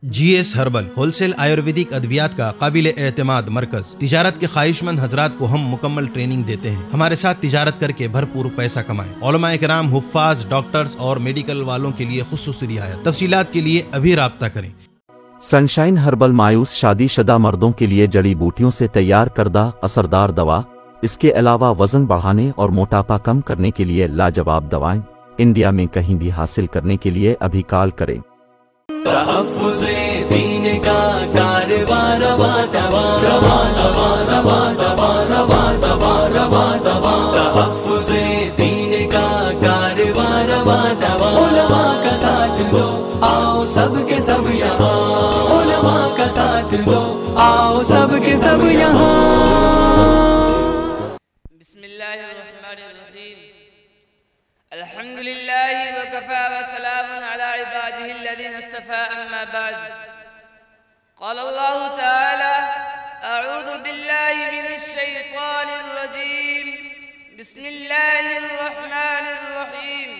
GS herbal wholesale Ayurvedic ادویات کا قابل اعتماد مرکز تجارت کے خواہش مند حضرات کو ہم مکمل ٹریننگ دیتے ہیں۔ ہمارے ساتھ تجارت کر کے بھرپور پیسہ کمائیں۔ علماء کرام، حفاظ، ڈاکٹرز اور میڈیکل والوں کے لیے خصوصی رعایت۔ تفصیلات کے لیے ابھی رابطہ کریں۔ سنشائن ہربل مایوس شادی شدہ مردوں کے لیے جڑی بوٹیوں سے تیار کردہ اثردار دوا۔ اس کے علاوہ وزن بڑھانے اور موٹاپا کم کرنے کے لیے لاجواب دوائیں انڈیا میں کہیں بھی حاصل کرنے کے لیے ابھی کال کریں۔ تحفظ دین کا کاروبار روا دوا روا دوا روا دوا روا دوا روا دوا تحفظ دین کا کاروبار روا دوا علماء کا ساتھ دو آؤ سب کے سب یہاں علماء کا ساتھ دو آؤ سب کے سب یہاں۔ بسم اللہ الرحمن الرحیم الحمد للہ وکفا وسلام علی عباده الذین اصطفى اما بعد قال اللہ تعالی اعوذ باللہ من الشیطان الرجیم بسم اللہ الرحمن الرحیم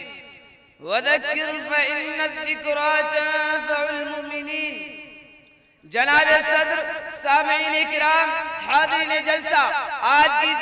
وذکر فإن الذکرى تنفع المؤمنین۔ جناب صدر، سامعین کرام، حاضرین جلسہ، آج کی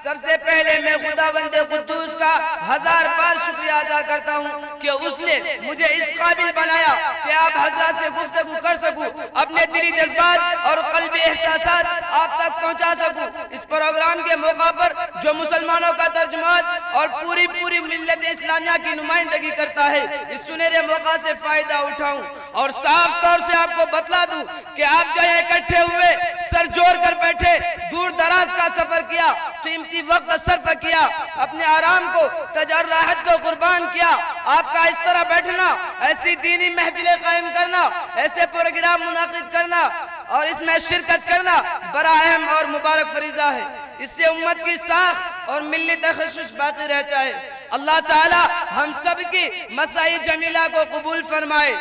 سب سے پہلے میں خداوند قدوس کا 1000 بار شکریہ ادا کرتا ہوں کہ اس نے مجھے اس قابل بنایا کہ آپ حضرات سے گفتگو کر سکوں، اپنے دلی جذبات اور قلبی احساسات آپ تک پہنچا سکوں۔ اس پروگرام کے موقع پر جو مسلمانوں کا ترجمان اور پوری ملت اسلامیہ کی نمائندگی کرتا ہے، اس سنہرے موقع سے فائدہ اٹھاؤں اور صاف طور سے آپ کو بتلا دوں کہ آپ جو اکٹھے ہوئے سر جوڑ کر بیٹھے، دور دراز کا سفر کیا، قیمتی وقت صرف کیا، اپنے آرام کو، تجربات کو قربان کیا۔ آپ کا اس طرح بیٹھنا، ایسی دینی محفلیں قائم کرنا، ایسے پروگرام منعقد کرنا اور اس میں شرکت کرنا بڑا اہم اور مبارک فریضہ ہے۔ اس سے امت کی ساخ اور ملی تخصص باقی رہتا ہے۔ اللہ تعالی ہم سب کی مساعی جمیلہ کو قبول فرمائے،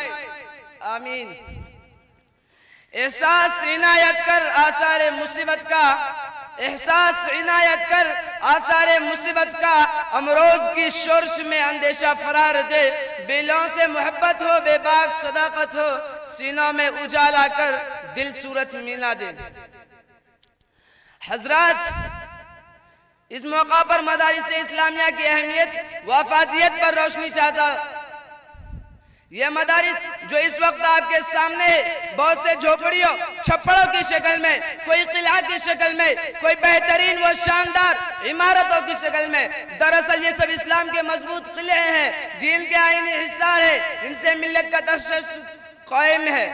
آمین۔ احساس عنایت کر آثار مصیبت کا، احساس عنایت کر آثار مصیبت کا، امروز کی شورش میں اندیشہ فرار دے، دلوں سے محبت ہو، بے باک صداقت ہو، سینوں میں اجالا کر دل صورت ملا دے۔ حضرات، اس موقع پر مدارس اسلامیہ کی اہمیت و افادیت پر روشنی چاہتا۔ یہ مدارس جو اس وقت آپ کے سامنے ہے، بہت سے جھوپڑیوں، چھپڑوں کی شکل میں، کوئی قلعہ کی شکل میں، کوئی بہترین و شاندار عمارتوں کی شکل میں، دراصل یہ سب اسلام کے مضبوط قلعے ہیں، دین کے آئینی حصار ہے، ان سے ملت کا تخصص قائم ہے۔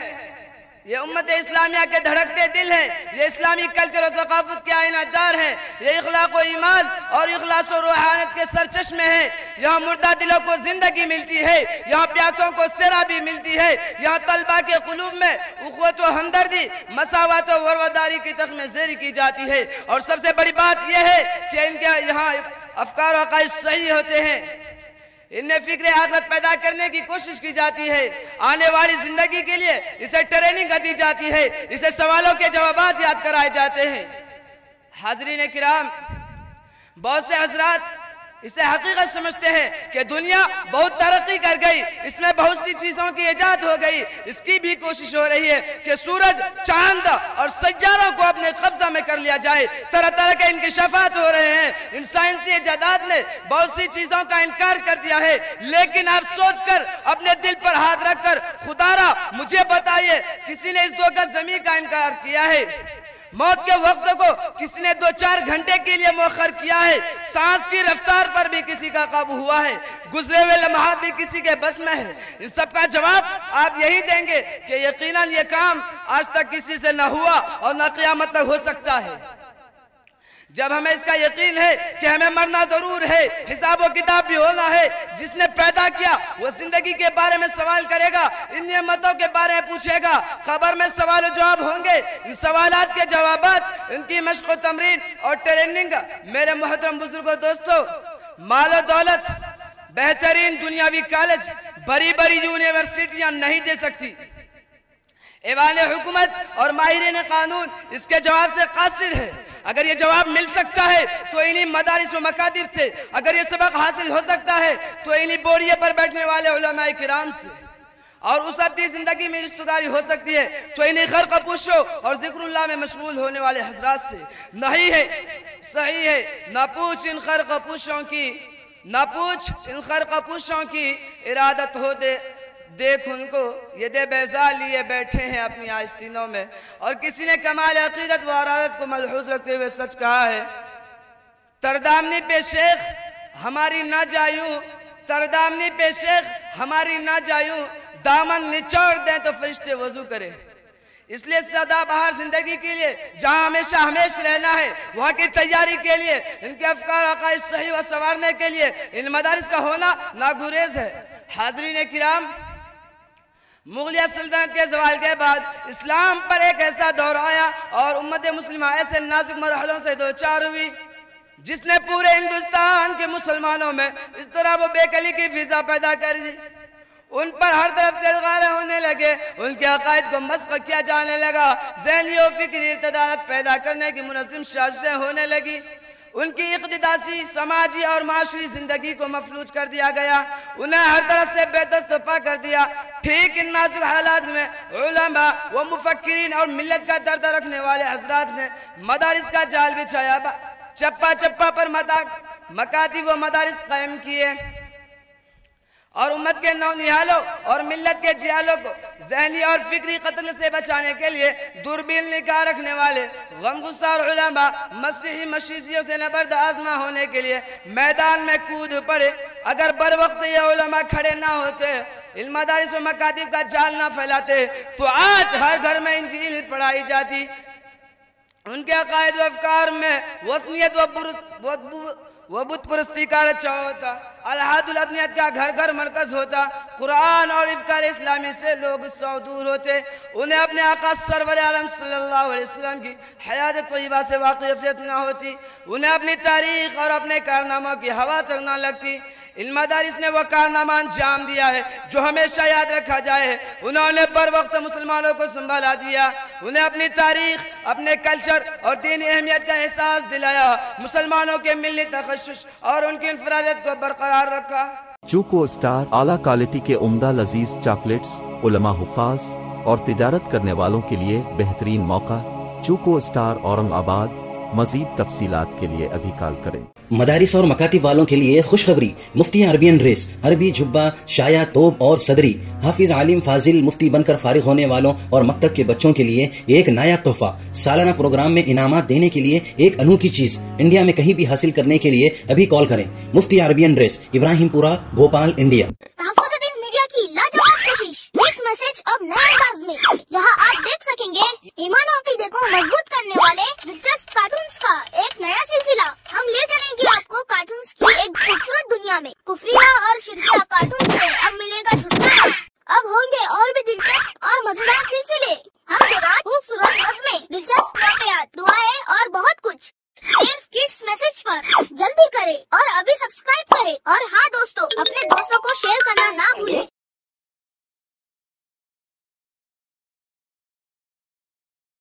یہ امت اسلامیہ کے دھڑکتے دل ہیں، یہ اسلامی کلچر و ثقافت کے آئینہ دار ہیں، یہ اخلاق و ایمان اور اخلاص و روحانیت کے سرچشمے ہیں۔ یہاں مردہ دلوں کو زندگی ملتی ہے، یہاں پیاسوں کو سرابی ملتی ہے، یہاں طلبہ کے قلوب میں اخوت و ہمدردی، مساوات و وفاداری کی تخمہ زیری کی جاتی ہے، اور سب سے بڑی بات یہ ہے کہ ان کے یہاں افکار و عقائد صحیح ہوتے ہیں، ان میں فکر آخرت پیدا کرنے کی کوشش کی جاتی ہے، آنے والی زندگی کے لیے اسے ٹریننگ دی جاتی ہے، اسے سوالوں کے جوابات یاد کرائے جاتے ہیں۔ حاضرین کرام، بہت سے حضرات اسے حقیقت سمجھتے ہیں کہ دنیا بہت ترقی کر گئی، اس میں بہت سی چیزوں کی ایجاد ہو گئی، اس کی بھی کوشش ہو رہی ہے کہ سورج، چاند اور سیاروں کو اپنے قبضہ میں کر لیا جائے، طرح طرح کے انکشافات ہو رہے ہیں۔ ان سائنسی ایجادات نے بہت سی چیزوں کا انکار کر دیا ہے، لیکن آپ سوچ کر، اپنے دل پر ہاتھ رکھ کر، خدا را مجھے بتائیے کسی نے اس 2 گز زمین کا انکار کیا ہے؟ موت کے وقت کو کسی نے 2-4 گھنٹے کے لیے مؤخر کیا ہے؟ سانس کی رفتار پر بھی کسی کا قابو ہوا ہے؟ گزرے ہوئے لمحات بھی کسی کے بس میں ہے؟ ان سب کا جواب آپ یہی دیں گے کہ یقیناً یہ کام آج تک کسی سے نہ ہوا اور نہ قیامت تک ہو سکتا ہے۔ جب ہمیں اس کا یقین ہے کہ ہمیں مرنا ضرور ہے، حساب و کتاب بھی ہونا ہے، جس نے پیدا کیا وہ زندگی کے بارے میں سوال کرے گا، ان نعمتوں کے بارے میں پوچھے گا، خبر میں سوال و جواب ہوں گے، ان سوالات کے جوابات، ان کی مشق و تمرین اور ٹریننگ میرے محترم بزرگوں، دوستو، مال و دولت، بہترین دنیاوی کالج، بڑی یونیورسٹیاں نہیں دے سکتی۔ ایوان حکومت اور ماہرین قانون اس کے جواب سے قاصر ہے۔ اگر یہ جواب مل سکتا ہے تو انہی مدارس و مکاتب سے، اگر یہ سبق حاصل ہو سکتا ہے تو انہی بوریے پر بیٹھنے والے علماء کرام سے۔ اور اس ابدی زندگی میں رشتہ ہو سکتی ہے تو انہیں خرق پوشوں اور ذکر اللہ میں مشغول ہونے والے حضرات سے نہیں ہے، صحیح ہے۔ نہ پوچھ ان خرق پوشوں کی ارادت ہو دے، دیکھ ان کو یہ دے بیزار لیے بیٹھے ہیں اپنی آستینوں میں۔ اور کسی نے کمال عقیدت و ارادت کو ملحوظ رکھتے ہوئے سچ کہا ہے، تردامنی پہ شیخ ہماری نہ جایوں، تردامنی پہ شیخ ہماری نہ جایوں، دامن نچوڑ دیں تو فرشتے وضو کرے۔ اس لیے سدا بہار زندگی کے لیے جہاں ہمیشہ رہنا ہے، وہاں کی تیاری کے لیے، ان کے افکار عقائد صحیح و سنوارنے کے لیے ان مدارس کا ہونا ناگزیر ہے۔ حاضرین کرام، مغلیہ سلطنت کے زوال کے بعد اسلام پر ایک ایسا دور آیا اور امت مسلمہ ایسے نازک مرحلوں سے دوچار ہوئی جس نے پورے ہندوستان کے مسلمانوں میں اس طرح وہ بے کلی کی فضا پیدا کر دی۔ ان پر ہر طرف سے الغارے ہونے لگے، ان کے عقائد کو مسخ کیا جانے لگا، ذہنی و فکری ارتداد پیدا کرنے کی منظم سازشیں ہونے لگی، ان کی اقتصادی، سماجی اور معاشری زندگی کو مفلوج کر دیا گیا، انہیں ہر طرف سے بے دست و پا کر دیا۔ ٹھیک ان نازک حالات میں علماء و مفکرین اور ملت کا درد رکھنے والے حضرات نے مدارس کا جال بچھایا، چپا چپا پر مکاتب و مدارس قائم کیے اور امت کے نونہالوں اور ملت کے جہالوں کو ذہنی اور فکری قتل سے بچانے کے لیے دوربین نگاہ رکھنے والے غمگسار علماء مسیحی مشیزیوں سے نبرد آزما ہونے کے لیے میدان میں کود پڑے۔ اگر بر وقت یہ علماء کھڑے نہ ہوتے، ان مدارس و مکاتب کا جال نہ پھیلاتے تو آج ہر گھر میں انجیل پڑھائی جاتی، ان کے عقائد و افکار میں وطنیت و بت پرستی کا رچا ہوتا، الہاد الادنیت کا گھر گھر مرکز ہوتا، قرآن اور افکار اسلامی سے لوگ سو دور ہوتے، انہیں اپنے آقا سرور عالم صلی اللہ علیہ وسلم کی حیات طیبہ سے واقفیت نہ ہوتی، انہیں اپنی تاریخ اور اپنے کارناموں کی ہوا تک نہ لگتی۔ ان مدارس نے وہ کارنامہ انجام دیا ہے جو ہمیشہ یاد رکھا جائے، انہوں نے بر وقت مسلمانوں کو سنبھالا دیا، انہیں اپنی تاریخ، اپنے کلچر اور دینی اہمیت کا احساس دلایا، مسلمانوں کے ملی تخصص اور ان کی انفرادیت کو برقرار رکھا۔ چوکو اسٹار اعلیٰ کوالٹی کے عمدہ لذیذ چاکلیٹس علماء، حفاظ اور تجارت کرنے والوں کے لیے بہترین موقع۔ چوکو اسٹار اورنگ آباد۔ مزید تفصیلات کے لیے ابھی کال کریں۔ مدارس اور مکاتب والوں کے لیے خوشخبری، مفتی عربین ڈریس، عربی جبہ، شایا، توب اور صدری، حافظ عالم فاضل مفتی بن کر فارغ ہونے والوں اور مکتب کے بچوں کے لیے ایک نیا تحفہ، سالانہ پروگرام میں انعامات دینے کے لیے ایک انوکھی چیز، انڈیا میں کہیں بھی حاصل کرنے کے لیے ابھی کال کریں۔ مفتی عربین ڈریس، ابراہیم پورہ، بھوپال، انڈیا۔ میڈیا کی لاجواب کوشش، نیکسٹ میسج اب نئے انداز میں، جہاں آپ دیکھ سکیں گے ایمان و عقیدے کو مضبوط کرنے والے دلچسپ کارٹونز کا ایک نیا سلسلہ۔ ہم لے چلیں گے آپ کو کارٹونز کی ایک خوبصورت دنیا میں۔ کفریہ اور شرکیہ کارٹون سے اب ملے گا چھٹکارا۔ اب ہوں گے اور بھی دلچسپ اور مزیدار سلسلے، ہم کے بعد خوبصورت نظمیں، دلچسپ واقعات، دعائیں اور بہت کچھ، صرف کڈس میسج پر۔ جلدی کرے اور ابھی سبسکرائب کرے اور